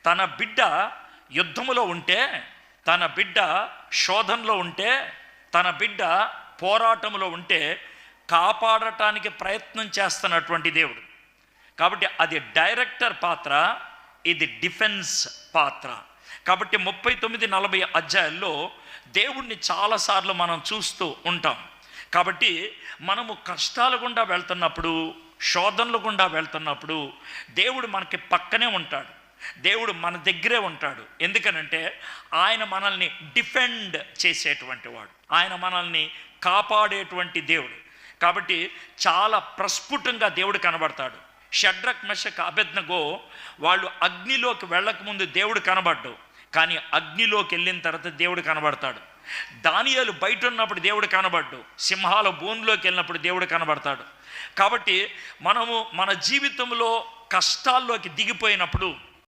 తన బిడ్డ యుద్ధములో ఉంటే, తన బిడ్డ శోధనలో ఉంటే, తన బిడ్డ పోరాటంలో ఉంటే కాపాడటానికి ప్రయత్నం చేస్తున్నటువంటి దేవుడు. కాబట్టి అది డైరెక్టర్ పాత్ర, ఇది డిఫెన్స్ పాత్ర. కాబట్టి 39-40 అధ్యాయాల్లో దేవుణ్ణి చాలాసార్లు మనం చూస్తూ ఉంటాం. కాబట్టి మనము కష్టాల గుండా వెళ్తున్నప్పుడు, శోధనల గుండా వెళ్తున్నప్పుడు దేవుడు మనకి పక్కనే ఉంటాడు, దేవుడు మన దగ్గరే ఉంటాడు. ఎందుకనంటే ఆయన మనల్ని డిఫెండ్ చేసేటువంటి వాడు, ఆయన మనల్ని కాపాడేటువంటి దేవుడు. కాబట్టి చాలా ప్రస్ఫుటంగా దేవుడు కనబడతాడు. షడ్రక్, మెషక్, అబేద్నెగో వాళ్ళు అగ్నిలోకి వెళ్ళకముందు దేవుడు కనబడ్డు, కానీ అగ్నిలోకి వెళ్ళిన తర్వాత దేవుడు కనబడతాడు. దానియేలు బయట ఉన్నప్పుడు దేవుడు కనబడ్డు, సింహాల బోన్లోకి వెళ్ళినప్పుడు దేవుడు కనబడతాడు. కాబట్టి మనము మన జీవితంలో కష్టాల్లోకి దిగిపోయినప్పుడు